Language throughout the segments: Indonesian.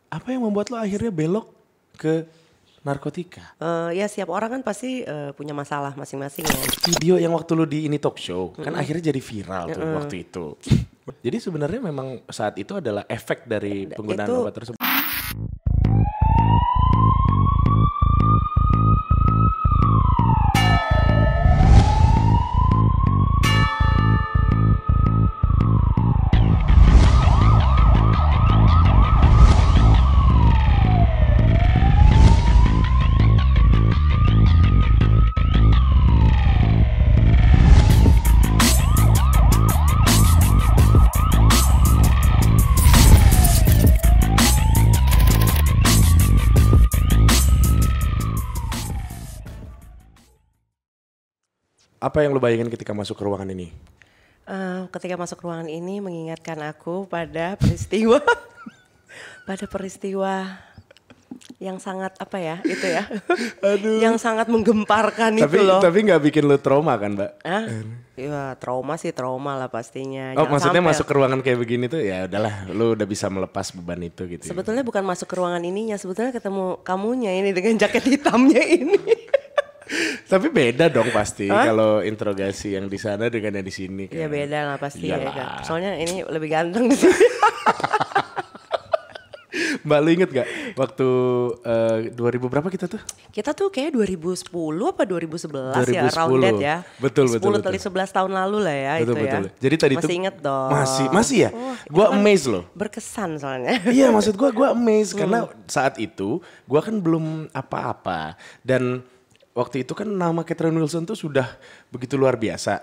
Apa yang membuat lo akhirnya belok ke narkotika? Ya setiap orang kan pasti punya masalah masing-masing ya. Video yang waktu lu di ini talk show kan akhirnya jadi viral tuh waktu itu. Jadi sebenarnya memang saat itu adalah efek dari penggunaan Itu- obat tersebut. Apa yang lu bayangin ketika masuk ke ruangan ini? Ketika masuk ruangan ini mengingatkan aku pada peristiwa pada peristiwa yang sangat apa ya itu ya, yang sangat menggemparkan itu loh. Tapi nggak bikin lu trauma kan, Mbak? Ya trauma sih trauma lah pastinya. Oh, Jangan maksudnya sampai- masuk ke ruangan kayak begini tuh ya udahlah, lu udah bisa melepas beban itu gitu. Ya. Sebetulnya bukan masuk ke ruangan ininya, sebetulnya ketemu kamunya ini dengan jaket hitamnya ini. Tapi beda dong pasti kalau interogasi yang di sana dengan yang di sini. Kan. Ya beda lah pasti ya Iyalah. kan. Soalnya ini lebih ganteng di sini. Mbak lu inget gak waktu 2000 berapa kita tuh? Kita tuh kayak 2010 apa 2011 ya, 2010. around that ya. Betul, 10 betul. kali 11 tahun lalu lah ya Betul, itu betul. ya. Jadi tadi masih tuh inget dong. Masih ya? Itu Gua kan amazed loh. Berkesan soalnya. Iya maksud gua amazed karena saat itu gua kan belum apa-apa dan waktu itu kan nama Catherine Wilson tuh sudah begitu luar biasa.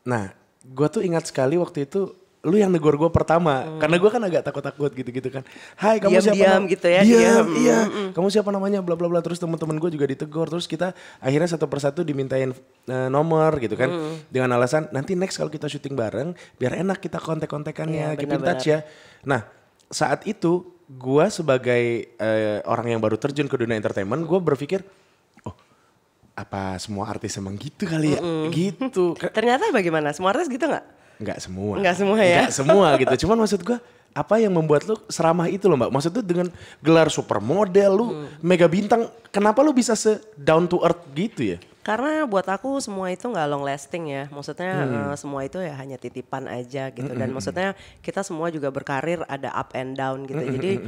Nah, gua tuh ingat sekali waktu itu lu yang negor gue pertama karena gue kan agak takut-takut gitu-gitu kan. Hai kamu siapa? Diam-diam gitu ya, Diam, diam. iya. Kamu siapa namanya? Bla bla bla. Terus teman-teman gue juga ditegur. Terus kita akhirnya satu persatu dimintain nomor gitu kan. Dengan alasan nanti next kalau kita syuting bareng biar enak kita kontek-kontekannya, Iya, keep in touch benar-benar. ya. Nah saat itu gue sebagai orang yang baru terjun ke dunia entertainment gue berpikir oh apa semua artis emang gitu kali ya? Gitu. Ternyata bagaimana? Semua artis gitu nggak? Nggak semua. Nggak semua ya? Nggak semua gitu. Cuman maksud gue apa yang membuat lu seramah itu loh Mbak? Maksud tuh dengan gelar supermodel lu mega bintang. Kenapa lu bisa se down to earth gitu ya? Karena buat aku semua itu nggak long lasting ya. Maksudnya semua itu ya hanya titipan aja gitu. Dan maksudnya kita semua juga berkarir ada up and down gitu. Jadi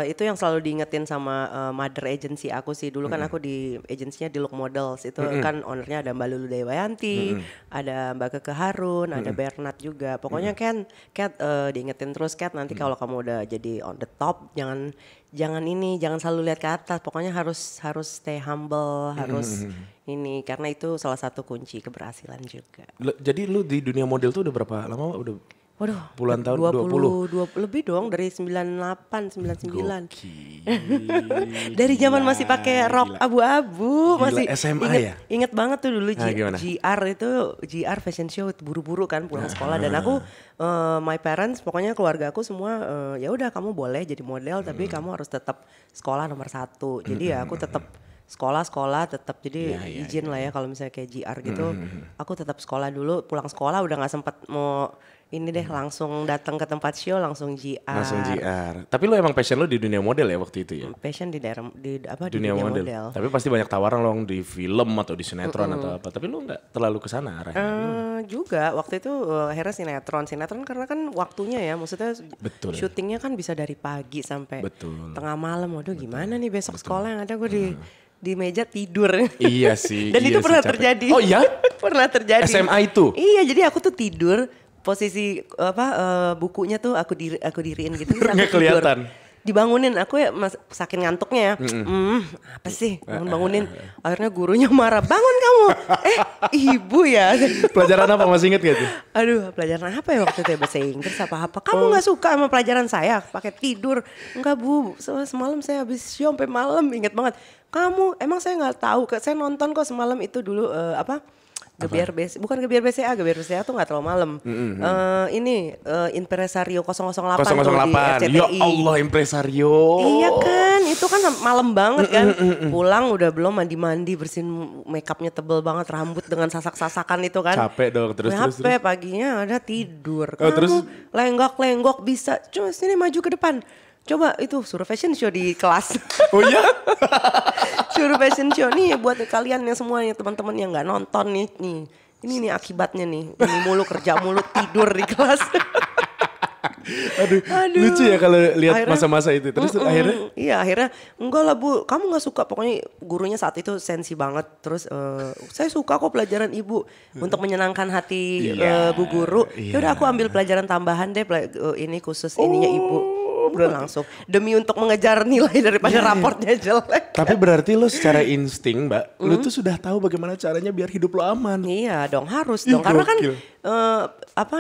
itu yang selalu diingetin sama mother agency aku sih. Dulu kan aku di agensinya di Look Models. Itu kan ownernya ada Mbak Lulu Dewayanti, ada Mbak Keke Harun, ada Bernard juga. Pokoknya Kat diingetin terus Kat nanti kalau kamu udah jadi on the top jangan selalu lihat ke atas. Pokoknya harus stay humble, harus ini karena itu salah satu kunci keberhasilan juga. Jadi lu di dunia model tuh udah berapa lama Mbak? Udah Waduh, puluhan tahun? 20 lebih dong dari 98, 99. Dari zaman masih pakai rok abu-abu, Gila, masih SMA ya? Inget banget tuh dulu Gimana? GR fashion show buru-buru kan pulang sekolah dan aku my parents pokoknya keluarga aku semua ya udah kamu boleh jadi model tapi kamu harus tetap sekolah nomor 1. Jadi ya aku tetap sekolah tetap jadi izin lah ya kalau misalnya kayak GR gitu aku tetap sekolah dulu, pulang sekolah udah nggak sempet mau ini deh langsung datang ke tempat show langsung GR. langsung GR. Tapi lu emang passion lu di dunia model ya waktu itu ya? Passion di daerah di Dunia model. Tapi pasti banyak tawaran loh di film atau di sinetron atau apa. Tapi lu nggak terlalu kesana arahnya. Juga waktu itu akhirnya sinetron karena kan waktunya ya maksudnya Betul. syutingnya kan bisa dari pagi sampai Betul. tengah malam. Waduh gimana nih besok sekolah yang ada gue di meja tidur. Iya sih. Dan itu iya pernah sih, capek. terjadi. Oh iya? Pernah terjadi. SMA itu? Iya, jadi aku tuh tidur posisi bukunya tuh aku diriin gitu. Terus aku Nggak kelihatan. tidur. Dibangunin aku ya saking ngantuknya ya. Apa sih bangunin. Akhirnya gurunya marah. Bangun kamu. Ibu ya. Pelajaran apa masih inget gak tuh? Aduh, pelajaran apa ya waktu itu ya? Bahasa Inggris apa? Kamu nggak suka sama pelajaran saya? Pakai tidur? Enggak Bu, semalam saya habis show sampai malam, inget banget. Kamu emang saya nggak tahu, saya nonton kok semalam itu dulu Gebiar BCA, bukan Gebiar BCA tuh nggak terlalu malam. Ini Impresario 008 tuh di 008. RCTI. Ya Allah, Impresario. Iya kan, itu kan malam banget kan. Pulang udah belum mandi-mandi, bersihin makeupnya tebel banget, rambut dengan sasak-sasakan itu kan. Capek dong, terus. Paginya ada tidur. Oh, Kamu terus? lenggok-lenggok bisa, cuma sini maju ke depan. Coba itu suruh fashion show di kelas. Oh iya? Suruh fashion show nih buat kalian yang semuanya teman-teman yang nggak nonton nih. Ini nih akibatnya nih. Ini mulu kerja mulu tidur di kelas. Aduh, lucu ya kalau lihat masa-masa itu. Terus akhirnya? Iya akhirnya enggak lah Bu, kamu gak suka. Pokoknya gurunya saat itu sensi banget. Terus saya suka kok pelajaran ibu. Untuk menyenangkan hati Bu Guru. Yaudah aku ambil pelajaran tambahan deh, ini khusus ininya ibu. Udah langsung demi untuk mengejar nilai daripada raportnya jelek. Tapi berarti lo secara insting Mbak, lo tuh sudah tahu bagaimana caranya biar hidup lo aman. Iya dong, harus dong. Karena kan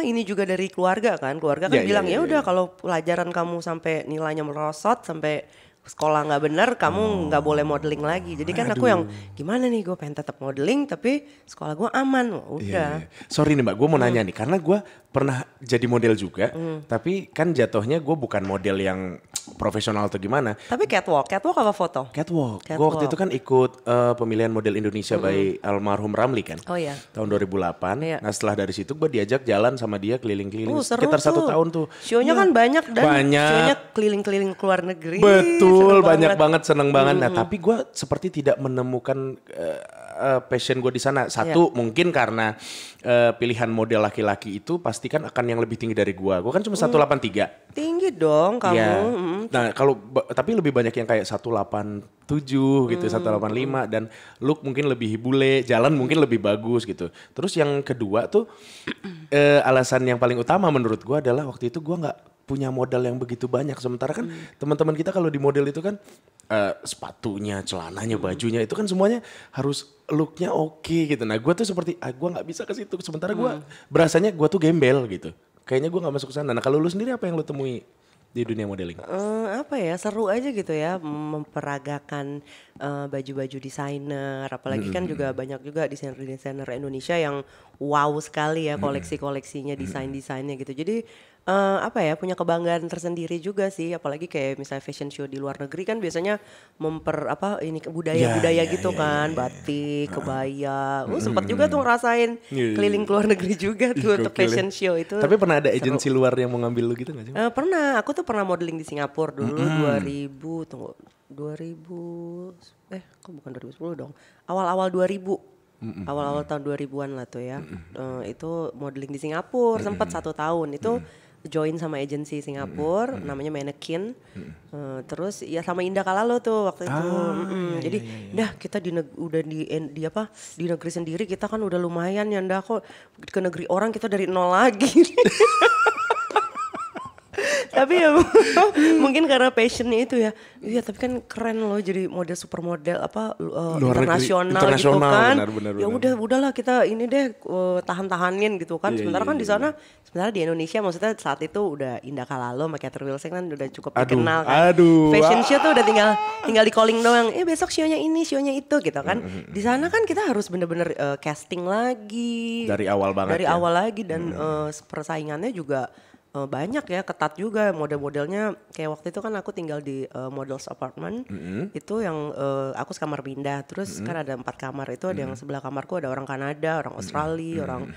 ini juga dari keluarga kan. Keluarga kan bilang ya udah kalau pelajaran kamu sampai nilainya merosot sampai sekolah nggak benar, kamu nggak boleh modeling lagi. Jadi kan aku yang gimana nih, gue pengen tetap modeling tapi sekolah gue aman. Udah. Sorry nih Mbak, gue mau nanya nih karena gue pernah jadi model juga, tapi kan jatuhnya gue bukan model yang profesional atau gimana. Tapi catwalk apa foto? Catwalk. Gue waktu itu kan ikut pemilihan model Indonesia by almarhum Ramli kan. Oh iya. Tahun 2008. Iya. Nah setelah dari situ gue diajak jalan sama dia keliling-keliling seru sekitar 1 tahun tuh. Show-nya kan banyak dan show-nya keliling-keliling ke luar negeri. Betul, banyak banget, seneng banget. Nah tapi gue seperti tidak menemukan passion gue di sana. Satu mungkin karena pilihan model laki-laki itu pasti kan akan yang lebih tinggi dari gue. Gue kan cuma 183. Tinggi dong kamu. Ya. Nah kalau tapi lebih banyak yang kayak 187 gitu, 185 dan look mungkin lebih bule, jalan mungkin lebih bagus gitu. Terus yang kedua tuh alasan yang paling utama menurut gue adalah waktu itu gue nggak punya modal yang begitu banyak. Sementara kan teman-teman kita kalau di model itu kan sepatunya, celananya, bajunya itu kan semuanya harus looknya oke gitu. Nah gue tuh seperti gue nggak bisa ke situ. Sementara gue berasanya gue tuh gembel gitu. Kayaknya gue nggak masuk ke sana. Nah kalau lu sendiri apa yang lu temui di dunia modeling? Apa ya, seru aja gitu ya memperagakan baju-baju desainer. Apalagi kan juga banyak juga desainer-desainer Indonesia yang wow sekali ya koleksi-koleksinya, desain-desainnya gitu. Jadi punya kebanggaan tersendiri juga sih. Apalagi kayak misalnya fashion show di luar negeri kan biasanya budaya-budaya gitu kan. Batik, kebaya. Sempat juga tuh ngerasain keliling ke luar negeri juga tuh untuk fashion show itu. Tapi pernah ada agensi luar yang mau ngambil lu gitu gak sih? Pernah, aku tuh pernah modeling di Singapura dulu 2000 kok bukan 2010 dong. Awal-awal 2000. Awal-awal tahun 2000-an lah tuh ya. Itu modeling di Singapura sempat 1 tahun. Itu join sama agensi Singapura namanya Mannequin. Terus ya sama Indah Kalalo tuh waktu itu. Jadi dah kita di negeri sendiri kita kan udah lumayan ya, ndak kok ke negeri orang kita dari nol lagi. Tapi ya mungkin karena passionnya itu ya. Iya tapi kan keren loh jadi model supermodel internasional gitu kan. Benar. Ya udahlah kita ini deh tahan-tahanin gitu kan. Sementara kan di sana sebenarnya di Indonesia maksudnya saat itu udah Indah Kalalo sama Catherine Wilson kan udah cukup dikenal kan. Fashion show tuh udah tinggal di calling doang. Besok show-nya ini, show-nya itu gitu kan. Di sana kan kita harus bener-bener casting lagi. Dari awal banget. Dari awal lagi dan persaingannya juga banyak ya, ketat juga model-modelnya. Kayak waktu itu kan aku tinggal di Models Apartment. Itu yang aku sekamar pindah. Terus kan ada 4 kamar itu, ada yang sebelah kamarku ada orang Kanada, orang Australia, orang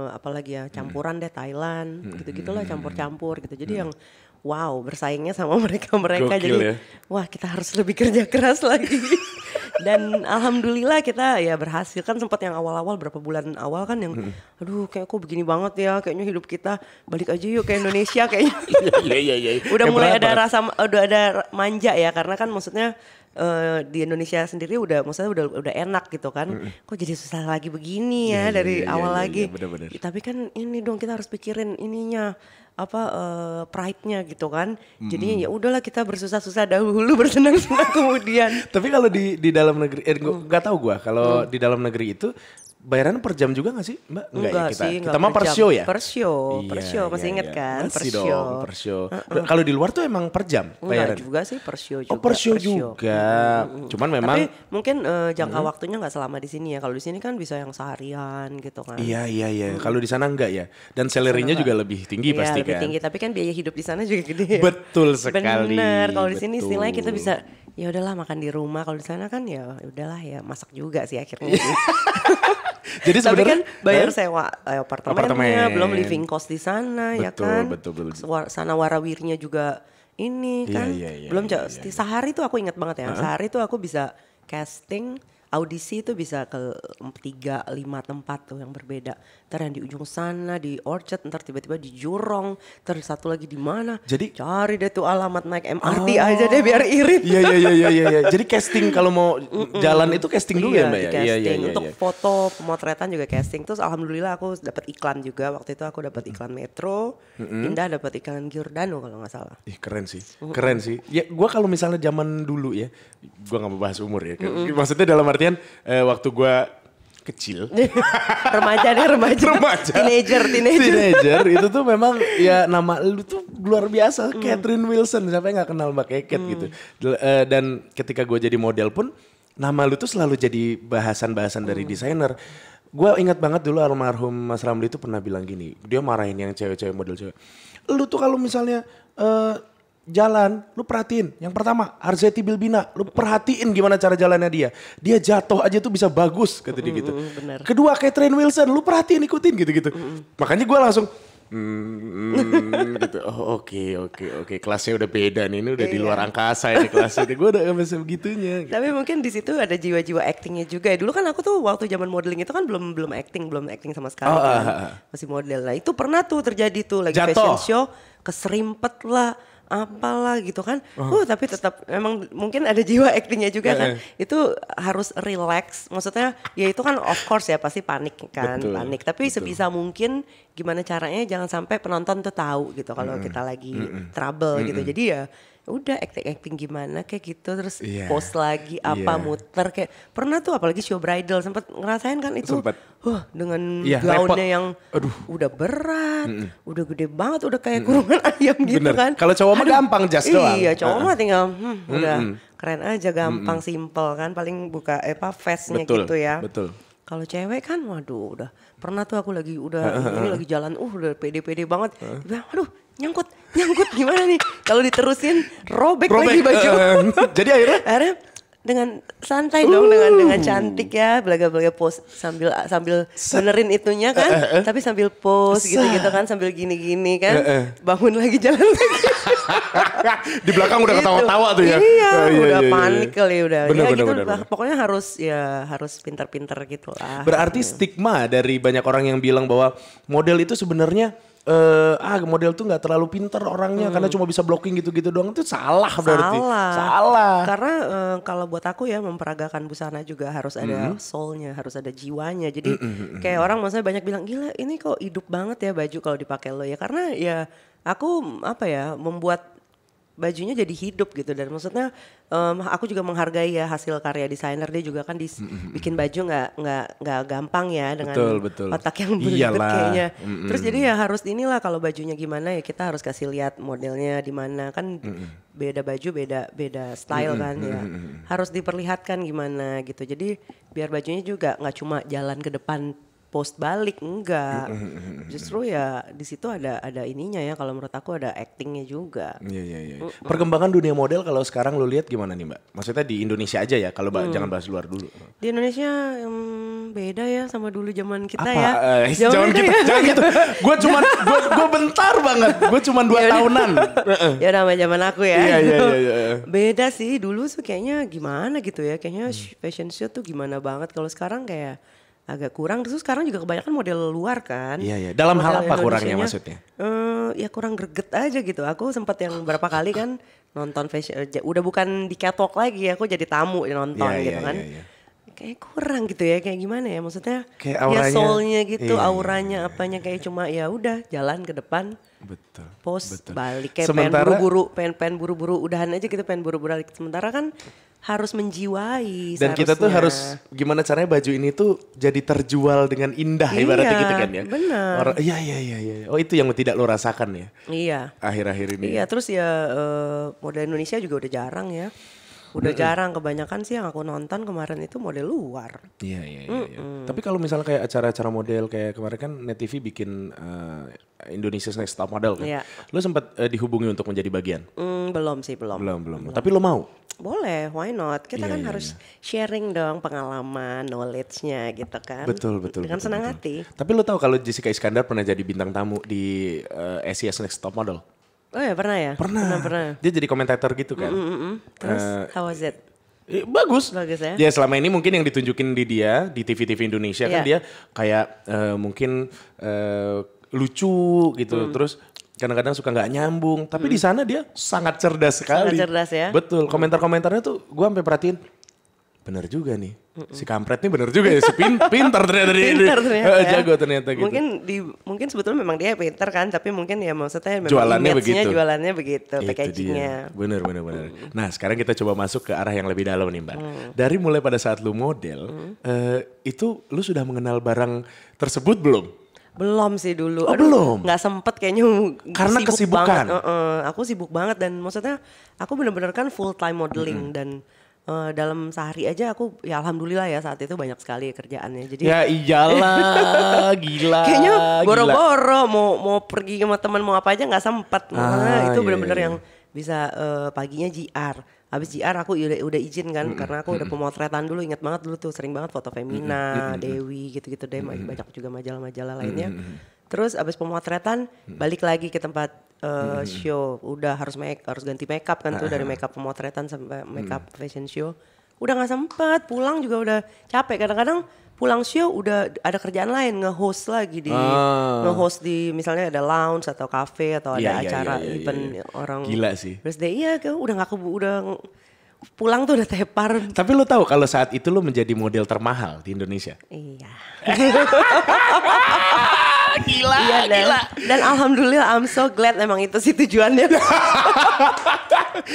apalagi ya campuran deh Thailand, gitu-gitulah campur-campur gitu. Jadi yang wow bersaingnya sama mereka jadi ya? Wah kita harus lebih kerja keras lagi. Dan alhamdulillah kita ya berhasil. Kan sempat yang awal-awal berapa bulan awal kan yang aduh kayak kok begini banget ya, kayaknya hidup kita balik aja yuk ke Indonesia kayaknya. Iya. Udah mulai ada rasa, udah ada manja ya, karena kan maksudnya di Indonesia sendiri maksudnya udah enak gitu kan. Kok jadi susah lagi begini ya dari awal lagi. Bener. Tapi kan ini dong kita harus pikirin ininya pride-nya gitu kan. Jadinya ya udahlah kita bersusah-susah dahulu, bersenang-senang kemudian. Tapi kalau di dalam negeri nggak tahu gua kalau di dalam negeri itu bayaran per jam juga gak sih Mbak? Enggak ya sih, kita mah per show ya? Per show, masih inget kan? Masih dong, per show. Kalau di luar tuh emang per jam bayaran? Enggak juga sih, per show juga. Oh per show juga, cuman memang. Tapi mungkin jangka waktunya gak selama di sini ya. Kalau di sini kan bisa yang seharian gitu kan. Iya. Kalau di sana enggak ya. Dan salary-nya juga lebih tinggi pasti lebih kan? tinggi, tapi kan biaya hidup di sana juga gede. Betul sekali. Bener, kalau di sini istilahnya kita bisa ya udahlah makan di rumah. Kalau di sana kan ya udahlah ya masak juga sih akhirnya. Jadi tapi sebenarnya kan bayar sewa apartemennya, belum living cost di sana. Betul, ya kan. Betul. Sana warawirnya juga ini Iya, kan. iya, iya, Belum iya, iya. sehari tuh aku ingat banget ya. Sehari tuh aku bisa casting audisi itu bisa ke 3-5 tempat tuh yang berbeda. Ntar yang di ujung sana di Orchard, ntar tiba-tiba di Jurong, ntar satu lagi di mana. Jadi cari deh tuh alamat naik MRT aja deh biar irit. Iya. Jadi casting kalau mau jalan itu casting dulu ya Mbak di ya? casting. Iya. Untuk foto pemotretan juga casting. Terus alhamdulillah aku dapat iklan juga. Waktu itu aku dapat iklan Metro, Indah dapat iklan Giordano kalau nggak salah. Ih keren sih. Ya gua kalau misalnya zaman dulu ya, gua nggak mau bahas umur ya. Maksudnya dalam artian waktu gua kecil. remaja. Teenager itu tuh memang ya nama lu tuh luar biasa. Catherine Wilson, siapa yang gak kenal Mbak Keket gitu. Dan ketika gue jadi model pun nama lu tuh selalu jadi bahasan-bahasan dari desainer. Gue ingat banget dulu almarhum Mas Ramli itu pernah bilang gini, dia marahin yang cewek-cewek model cewek. Lu tuh kalau misalnya jalan, lu perhatiin. Yang pertama, Arzetti Bilbina, lu perhatiin gimana cara jalannya dia. Dia jatuh aja tuh bisa bagus, kata dia gitu. Bener. Kedua, Catherine Wilson, lu perhatiin, ikutin gitu-gitu. Makanya gue langsung, gitu. Oh oke. Kelasnya udah beda nih, ini udah di luar angkasa ini kelasnya. Gue udah bisa begitunya. Gitu. Tapi mungkin di situ ada jiwa-jiwa actingnya juga. Dulu kan aku tuh waktu zaman modeling itu kan belum acting sama sekali kan. Masih model. Nah itu pernah tuh terjadi tuh lagi Jatuh. fashion show, keserimpet lah. Apalah gitu kan. Tapi tetap memang mungkin ada jiwa actingnya juga kan. Itu harus relax. Maksudnya ya itu kan of course ya pasti panik kan. Panik. Tapi sebisa mungkin gimana caranya jangan sampai penonton tuh tahu gitu kalau kita lagi trouble gitu. Jadi ya udah acting gimana kayak gitu terus pose lagi muter kayak pernah tuh apalagi show bridal sempat ngerasain kan itu dengan gaunnya yang udah berat udah gede banget udah kayak kurungan ayam gitu. Bener. Kan kalau cowok mah gampang just doang. Iya cowok mah tinggal udah keren aja gampang simple kan paling buka face-nya gitu ya. Betul. Kalau cewek kan waduh udah pernah tuh aku lagi ini lagi jalan udah pede banget. Aduh nyangkut gimana nih kalau diterusin robek lagi baju. Jadi akhirnya dengan santai dong dengan cantik ya belaga-belaga pose sambil benerin itunya kan tapi sambil pose gitu kan sambil gini kan bangun lagi jalan lagi. Di belakang udah ketawa-tawa tuh ya. Udah panik kali udah. Bener. Pokoknya harus pintar-pintar gitu lah. Berarti stigma dari banyak orang yang bilang bahwa model itu sebenarnya model tuh nggak terlalu pintar orangnya karena cuma bisa blocking gitu-gitu doang itu salah berarti. Salah. Karena kalau buat aku ya memperagakan busana juga harus ada soulnya, harus ada jiwanya. Jadi kayak orang maksudnya banyak bilang gila ini kok hidup banget ya baju kalau dipakai lo ya karena ya aku membuat bajunya jadi hidup gitu dan maksudnya aku juga menghargai ya hasil karya desainer dia juga kan bikin baju nggak gampang ya dengan betul. otak yang belibet kayaknya. Terus jadi ya harus inilah kalau bajunya gimana ya kita harus kasih lihat modelnya di mana kan beda baju beda style kan ya harus diperlihatkan gimana gitu. Jadi biar bajunya juga nggak cuma jalan ke depan post balik enggak. Justru ya di situ ada ininya ya kalau menurut aku ada actingnya juga. Iya. Perkembangan dunia model kalau sekarang lu lihat gimana nih Mbak? Maksudnya di Indonesia aja ya kalau jangan bahas luar dulu. Di Indonesia beda ya sama dulu zaman kita apa? Ya. Jangan gitu. Gue bentar banget. Gue cuma 2 tahunan. Ya nama zaman aku ya. Iya. Beda sih dulu tuh kayaknya gimana gitu ya. Kayaknya fashion show tuh gimana banget. Kalau sekarang kayak agak kurang. Terus sekarang juga kebanyakan model luar kan. Iya. Dalam hal apa kurangnya maksudnya? Ya kurang greget aja gitu. Aku sempat yang berapa kali kan nonton fashion. Udah bukan di catwalk lagi. Aku jadi tamu nonton gitu kan. Iya. Kayak kurang gitu ya. Kayak gimana ya maksudnya. Kayak auranya. Ya soulnya gitu. Auranya apanya kayak cuma ya udah jalan ke depan. Betul. Post balik kayak pengen buru-buru udahan aja gitu pengen buru-buru balik. Sementara kan harus menjiwai dan seharusnya. kita tuh harus gimana caranya baju ini tuh jadi terjual dengan indah ibaratnya gitu kan ya. Benar. Iya. Oh itu yang tidak lo rasakan ya. Iya. Akhir-akhir ini. Iya terus ya model Indonesia juga udah jarang ya. Udah jarang kebanyakan sih yang aku nonton kemarin itu model luar. Iya. Tapi kalau misalnya kayak acara-acara model kayak kemarin kan Net TV bikin Indonesia's Next Top Model kan. Iya. Lo sempat dihubungi untuk menjadi bagian? Belum sih. Tapi lo mau? Boleh, why not? Kita kan harus sharing dong pengalaman, knowledge-nya gitu kan. Betul. Dengan senang hati. Tapi lo tahu kalau Jessica Iskandar pernah jadi bintang tamu di Asia's Next Top Model? Oh ya pernah ya? Pernah. Dia jadi komentator gitu kan. Terus how was it? Bagus. Bagus ya? Ya selama ini mungkin yang ditunjukin di dia di TV-TV Indonesia kan dia kayak mungkin lucu gitu. Terus kadang-kadang suka nggak nyambung. Tapi di sana dia sangat cerdas sekali. Sangat cerdas ya? Betul. Komentar-komentarnya tuh gue sampai perhatiin. Bener juga nih. Si kampret nih bener juga ya. Si pintar ternyata dia. Pintar ternyata ya. Jago ternyata gitu. Mungkin sebetulnya memang dia pintar kan. Tapi mungkin ya maksudnya memang Jualannya image-nya begitu. jualannya begitu. Itu Packagingnya. dia. Bener. Nah sekarang kita coba masuk ke arah yang lebih dalam nih Mbak. Dari mulai pada saat lu model. Itu lu sudah mengenal barang tersebut belum? Belum sih dulu. Oh, belum? Gak sempet kayaknya. Karena sibuk kesibukan. Banget. Aku sibuk banget dan maksudnya aku bener-bener kan full time modeling dan dalam sehari aja aku ya alhamdulillah ya saat itu banyak sekali kerjaannya. Jadi Ya iyalah, gila. kayaknya boro-boro mau pergi sama teman mau apa aja nggak sempat. Itu bener-bener yang bisa paginya GR. Habis GR aku udah izin kan karena aku udah pemotretan dulu, ingat banget dulu tuh sering banget foto Femina, Dewi gitu-gitu deh, banyak juga majalah-majalah lainnya. Terus abis pemotretan balik lagi ke tempat show, udah harus ganti makeup kan tuh dari makeup pemotretan sampai makeup fashion show. Udah nggak sempet, pulang juga udah capek. Kadang-kadang pulang show udah ada kerjaan lain, nge-host lagi nge-host di misalnya ada lounge atau cafe atau ada acara event orang. Gila sih. Birthday udah pulang tuh udah tepar. Tapi lu tahu kalau saat itu lu menjadi model termahal di Indonesia? Iya. Gila, Dan alhamdulillah I'm so glad emang itu sih tujuannya.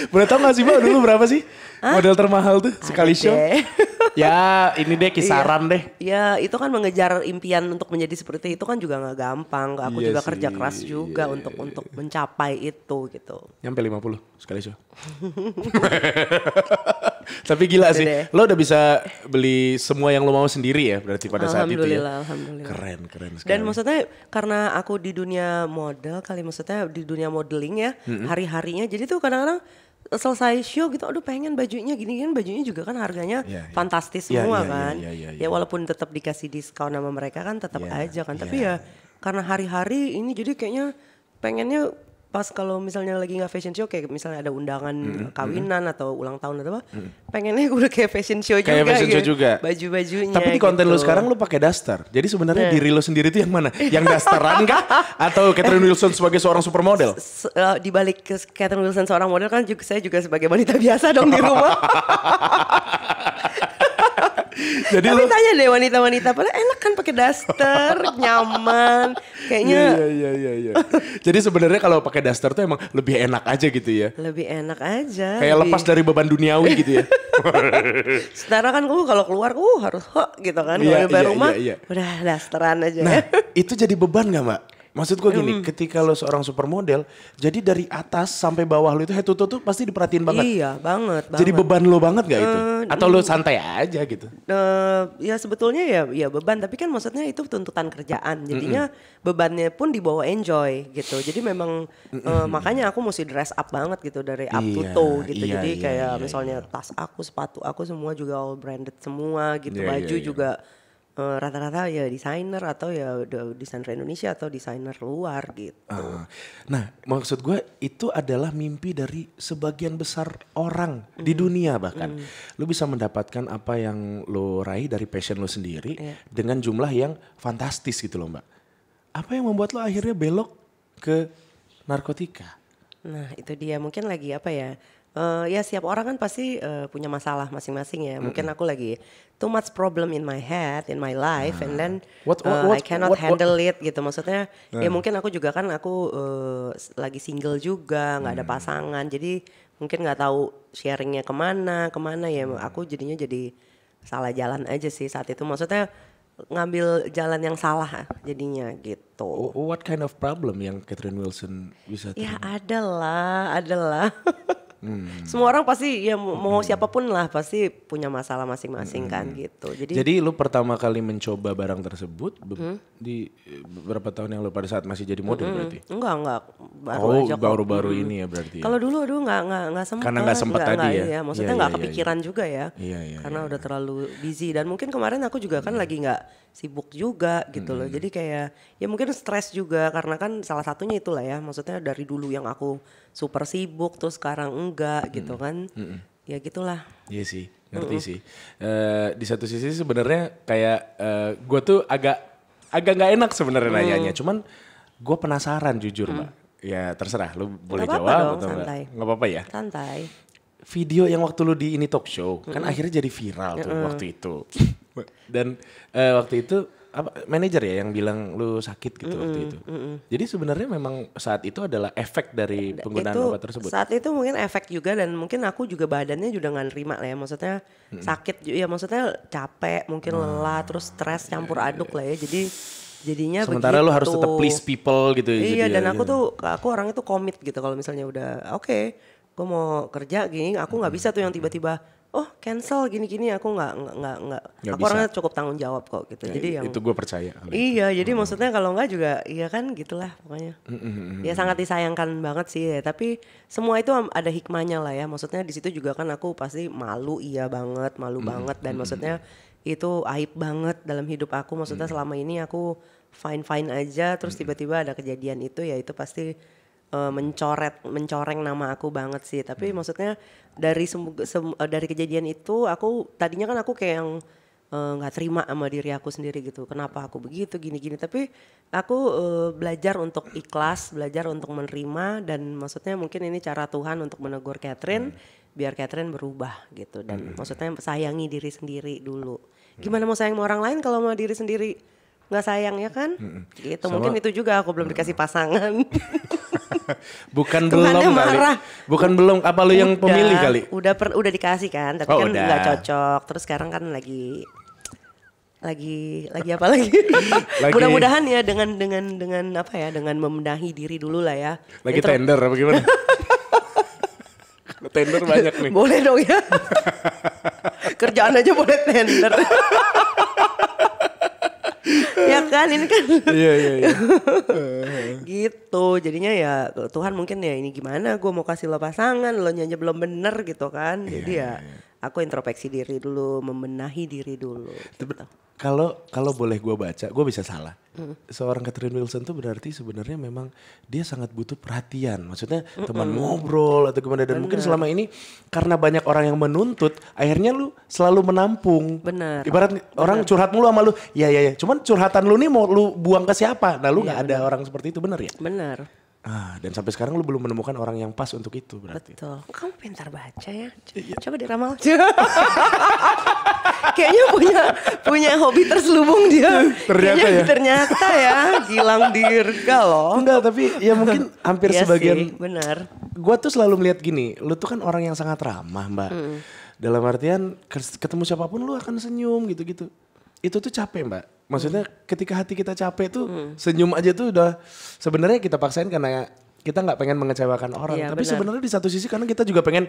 Boleh tau gak sih Mbak dulu berapa sih model termahal tuh sekali show? Ya ini deh kisaran deh. Ya itu kan mengejar impian untuk menjadi seperti itu kan juga gak gampang. Aku juga kerja keras juga untuk mencapai itu gitu. Nyampe 50 sekali show. Tapi gila sih, lo udah bisa beli semua yang lo mau sendiri ya berarti pada saat itu ya. Alhamdulillah. Keren sekali. Dan maksudnya karena aku di dunia model maksudnya di dunia modeling ya hari-harinya. Jadi tuh kadang-kadang selesai show gitu, aduh pengen bajunya gini kan, bajunya juga kan harganya fantastis semua kan. Ya walaupun tetap dikasih diskon sama mereka kan tetap aja kan. Tapi ya karena hari-hari ini jadi kayaknya pengennya pas kalau misalnya lagi nggak fashion show kayak misalnya ada undangan kawinan atau ulang tahun atau apa, pengennya udah kayak fashion show kayak juga. Fashion show juga. Baju-bajunya. Tapi di konten lu sekarang lu pakai daster. Jadi sebenarnya diri lu sendiri itu yang mana? Yang dasteran kah? Atau Catherine Wilson sebagai seorang supermodel? Di balik ke Catherine Wilson seorang model kan saya juga sebagai wanita biasa dong di rumah. Jadi tapi tanya deh wanita-wanita, padahal enak kan pakai daster, nyaman, kayaknya. Iya. Jadi sebenarnya kalau pakai daster tuh emang lebih enak aja gitu ya. Lebih enak aja. Kayak lepas dari beban duniawi gitu ya. Setara kan kalau keluar harus gitu kan. Kalau di rumah udah dasteran aja. Nah itu jadi beban gak Mbak? Maksud gue gini, ketika lo seorang supermodel, jadi dari atas sampai bawah lo itu head to toe tuh pasti diperhatiin banget. Iya, banget. Jadi beban lo banget gak itu? Atau lo santai aja gitu? Ya sebetulnya ya beban, tapi kan maksudnya itu tuntutan kerjaan. Jadinya bebannya pun dibawa enjoy gitu. Jadi memang makanya aku mesti dress up banget gitu dari up to toe gitu. Jadi kayak misalnya tas aku, sepatu aku semua juga all branded semua gitu. Baju juga rata-rata ya desainer atau ya desainer Indonesia atau desainer luar gitu. Nah maksud gue itu adalah mimpi dari sebagian besar orang di dunia bahkan. Lu bisa mendapatkan apa yang lo raih dari passion lo sendiri dengan jumlah yang fantastis gitu loh Mbak. Apa yang membuat lo akhirnya belok ke narkotika? Nah itu dia mungkin lagi apa ya. Ya setiap orang kan pasti punya masalah masing-masing ya. Mungkin aku lagi too much problem in my head, in my life, and then I cannot handle it gitu. Maksudnya ya mungkin aku juga kan aku lagi single juga, nggak ada pasangan. Jadi mungkin nggak tahu sharingnya kemana ya. Aku jadinya jadi salah jalan aja sih saat itu. Maksudnya ngambil jalan yang salah jadinya gitu. What kind of problem yang Catherine Wilson bisa terima? Ya adalah. Semua orang pasti ya mau siapapun lah pasti punya masalah masing-masing kan gitu. Jadi lu pertama kali mencoba barang tersebut di beberapa tahun yang lalu pada saat masih jadi model berarti? Enggak baru aja kok. Baru-baru ini ya berarti. Kalau dulu aduh nggak sempat. Karena nggak sempat tadi ya. Iya, maksudnya nggak kepikiran juga ya. Iya, karena udah terlalu busy dan mungkin kemarin aku juga kan lagi nggak sibuk juga gitu loh. Jadi kayak ya mungkin stres juga karena kan salah satunya itulah ya. Maksudnya dari dulu yang aku super sibuk terus sekarang enggak gitu kan. Ya gitulah. Iya sih, ngerti sih. Di satu sisi sebenarnya kayak gue tuh agak nggak enak sebenarnya nanyanya. Cuman gue penasaran jujur Mbak. Ya terserah, lu boleh Gak apa-apa jawab dong, atau santai. nggak apa-apa ya. Santai. Video yang waktu lu di ini talk show kan akhirnya jadi viral tuh waktu itu. Dan waktu itu manajer ya yang bilang lu sakit gitu waktu itu. Jadi sebenarnya memang saat itu adalah efek dari penggunaan obat tersebut. Saat itu mungkin efek juga dan mungkin aku juga badannya juga nggak nerima lah ya. Maksudnya sakit ya maksudnya capek, mungkin lelah, terus stres campur aduk lah ya. Jadinya Sementara begitu. lu harus tetap please people gitu. Iya jadi dan ya, aku orangnya tuh komit gitu kalau misalnya udah oke, gue mau kerja gini, aku nggak bisa tuh yang tiba-tiba cancel gini-gini, aku nggak aku bisa. orangnya cukup tanggung jawab kok gitu. Jadi yang itu gue percaya. iya, jadi maksudnya kalau nggak juga iya kan gitulah pokoknya. Ya sangat disayangkan banget sih ya, tapi semua itu ada hikmahnya lah ya. Maksudnya di situ juga kan aku pasti malu malu banget dan maksudnya itu aib banget dalam hidup aku. Maksudnya selama ini aku fine aja, terus tiba-tiba ada kejadian itu ya itu pasti mencoreng nama aku banget sih. Tapi maksudnya dari kejadian itu aku tadinya kan aku kayak yang nggak terima sama diri aku sendiri gitu. Kenapa aku begitu gini-gini. Tapi aku belajar untuk ikhlas, belajar untuk menerima dan maksudnya mungkin ini cara Tuhan untuk menegur Catherine biar Catherine berubah gitu. Dan maksudnya sayangi diri sendiri dulu. Gimana mau sayang sama orang lain kalau sama diri sendiri nggak sayang ya kan? Gitu. Mungkin itu juga aku belum dikasih pasangan. Bukan Tuhannya belum kali. marah. Bukan belum, apa lu yang pemilih kali? Udah dikasih kan, tapi kan udah. nggak cocok. Terus sekarang kan lagi apa lagi? Mudah-mudahan ya dengan apa ya, dengan membenahi diri dulu lah ya. Lagi tender apa gimana? Tender banyak nih. Boleh dong ya. Kerjaan aja boleh tender. Ya kan ini kan. Iya. Gitu jadinya ya Tuhan mungkin ya ini gimana gue mau kasih lo pasangan lo nyanyi belum bener gitu kan. Jadi ya aku introspeksi diri dulu, membenahi diri dulu gitu. Kalau boleh gue baca, gue bisa salah. Seorang Catherine Wilson tuh berarti sebenarnya memang dia sangat butuh perhatian. Maksudnya teman ngobrol atau gimana. Dan mungkin selama ini karena banyak orang yang menuntut, akhirnya lu selalu menampung. Benar. Ibarat orang curhat mulu sama lu, ya. Cuman curhatan lu nih mau lu buang ke siapa? Nah lu gak ada orang seperti itu, benar ya? Benar. Dan sampai sekarang lu belum menemukan orang yang pas untuk itu berarti. Betul. Kamu pintar baca ya. Coba diramal. Kayaknya punya hobi terselubung dia. Ternyata ya Gilang Dirga loh. Enggak, tapi ya mungkin hampir Iya sebagian. sih, benar. Gua tuh selalu melihat gini, lu tuh kan orang yang sangat ramah, Mbak. Dalam artian ketemu siapapun lu akan senyum gitu-gitu. Itu tuh capek, Mbak. Maksudnya ketika hati kita capek tuh senyum aja tuh udah sebenarnya kita paksain karena kita nggak pengen mengecewakan orang. Iya, tapi benar. sebenarnya di satu sisi karena kita juga pengen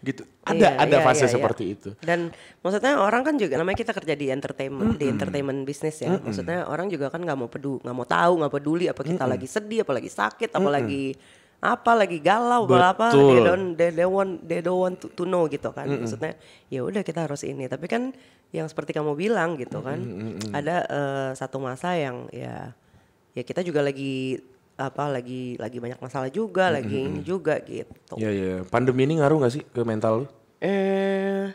gitu. Ada fase seperti itu. Dan maksudnya orang kan juga namanya kita kerja di entertainment bisnis ya. Maksudnya orang juga kan nggak mau tahu, nggak peduli apa kita lagi sedih, apa lagi sakit, apa lagi galau, apa they don't want to know gitu kan. Maksudnya ya udah kita harus ini. Tapi kan yang seperti kamu bilang gitu kan, ada satu masa yang ya kita juga lagi banyak masalah juga, lagi ini juga gitu. Iya. Pandemi ini ngaruh gak sih ke mental lu?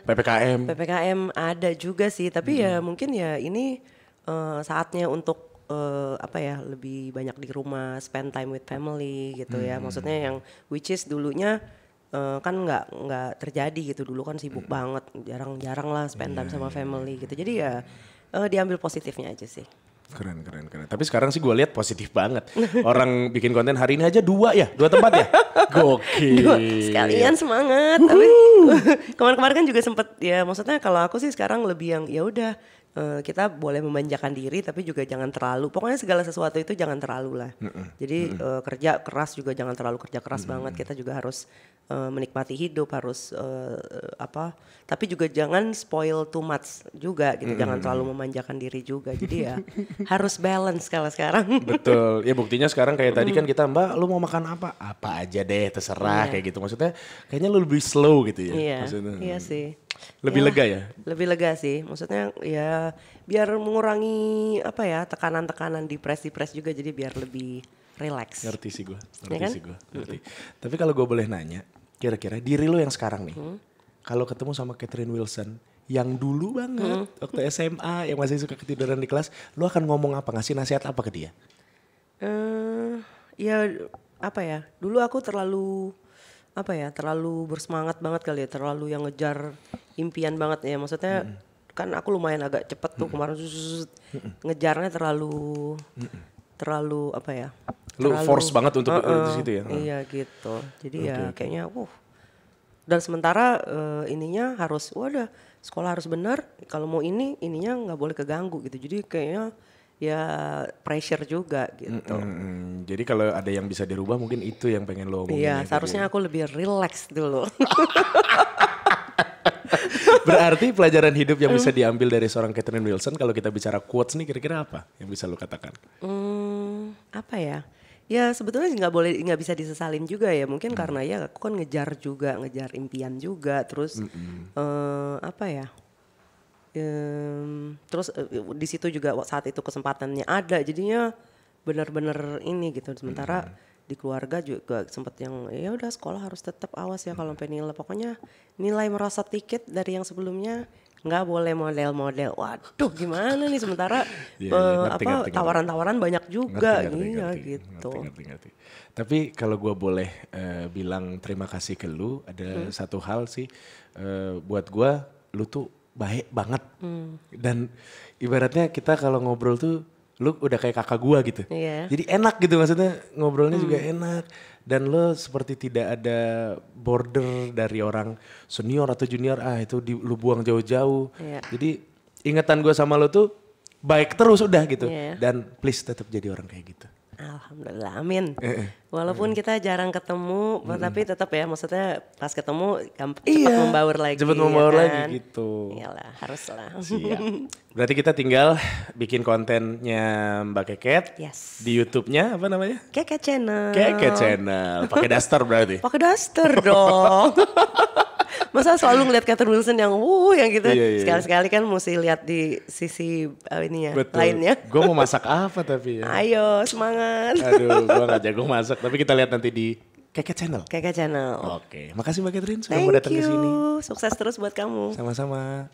PPKM ada juga sih, tapi ya mungkin ya ini saatnya untuk lebih banyak di rumah, spend time with family gitu ya. Maksudnya yang which is dulunya kan nggak terjadi gitu, dulu kan sibuk banget, jarang lah spend time sama family gitu. Jadi ya diambil positifnya aja sih. Keren. Tapi sekarang sih gue lihat positif banget. Orang bikin konten hari ini aja 2 tempat ya. Gokil. Sekalian semangat. Tapi kemarin kan juga sempet ya, maksudnya kalau aku sih sekarang lebih yang ya udah kita boleh memanjakan diri tapi juga jangan terlalu. Pokoknya segala sesuatu itu jangan terlalu lah. Jadi kerja keras juga jangan terlalu kerja keras banget. Kita juga harus menikmati hidup, harus tapi juga jangan spoil too much juga gitu. Jangan terlalu memanjakan diri juga. Jadi ya harus balance kalau sekarang. Betul. Ya buktinya sekarang kayak tadi kan kita, Mbak, lu mau makan apa? Apa aja deh, terserah kayak gitu. Maksudnya kayaknya lu lebih slow gitu ya. Iya, maksudnya. iya sih. Lebih lega ya? Lebih lega sih. Maksudnya ya biar mengurangi tekanan-tekanan di press juga, jadi biar lebih relax. Ngerti sih gue. Ya kan? Ngerti. Tapi kalau gue boleh nanya, kira-kira diri lu yang sekarang nih, kalau ketemu sama Catherine Wilson yang dulu banget waktu SMA yang masih suka ketiduran di kelas, lu akan ngomong apa? Ngasih nasihat apa ke dia? Dulu aku terlalu bersemangat banget kali ya, terlalu yang ngejar impian banget ya. Maksudnya kan aku lumayan agak cepet tuh kemarin ngejarnya terlalu Lu force banget untuk di situ ya? Iya gitu. Jadi kayaknya dan sementara ininya harus sekolah harus benar, kalau mau ininya nggak boleh keganggu gitu. Jadi kayaknya ya pressure juga gitu. Jadi kalau ada yang bisa dirubah mungkin itu yang pengen lo omongin. Iya, ya, seharusnya aku lebih relax dulu. Berarti pelajaran hidup yang bisa diambil dari seorang Catherine Wilson kalau kita bicara quotes nih kira-kira apa yang bisa lo katakan? Apa ya? Ya sebetulnya nggak bisa disesalin juga ya. Mungkin karena ya aku kan ngejar impian juga. Terus terus di situ juga saat itu kesempatannya ada, jadinya benar-benar ini gitu. Sementara di keluarga juga sempet yang ya udah sekolah harus tetap awas ya kalau sampai nilai, pokoknya nilai merosot dikit dari yang sebelumnya, nggak boleh model-model. Waduh gimana nih, sementara ngerti. Tawaran-tawaran banyak juga. Gitu. Ngerti. Tapi kalau gue boleh bilang terima kasih ke lu, ada satu hal sih buat gue, lu tuh baik banget. Dan ibaratnya kita kalau ngobrol tuh lu udah kayak kakak gua gitu. Jadi enak gitu, maksudnya ngobrolnya juga enak. Dan lu seperti tidak ada border dari orang senior atau junior, itu lu buang jauh-jauh. Jadi ingatan gua sama lu tuh baik terus udah gitu. Dan please tetap jadi orang kayak gitu. Alhamdulillah, amin. Walaupun kita jarang ketemu, tapi tetap ya, maksudnya pas ketemu cepat membaur lagi. Cepat membaur lagi gitu. Iyalah, haruslah. Siap. Berarti kita tinggal bikin kontennya Mbak Keket di YouTube-nya apa namanya? Keket Channel. Keket Channel. Pakai daster berarti? Pakai daster dong. Masa selalu ngeliat Catherine Wilson yang gitu. Sekali-sekali kan mesti lihat di sisi lainnya. Gue mau masak apa tapi ya? Ayo semangat. Aduh, gue gak jago masak, tapi kita lihat nanti di Keket Channel. Keket Channel. Oke, makasih Mbak Catherine sudah mau datang ke sini. Sukses terus buat kamu. Sama-sama.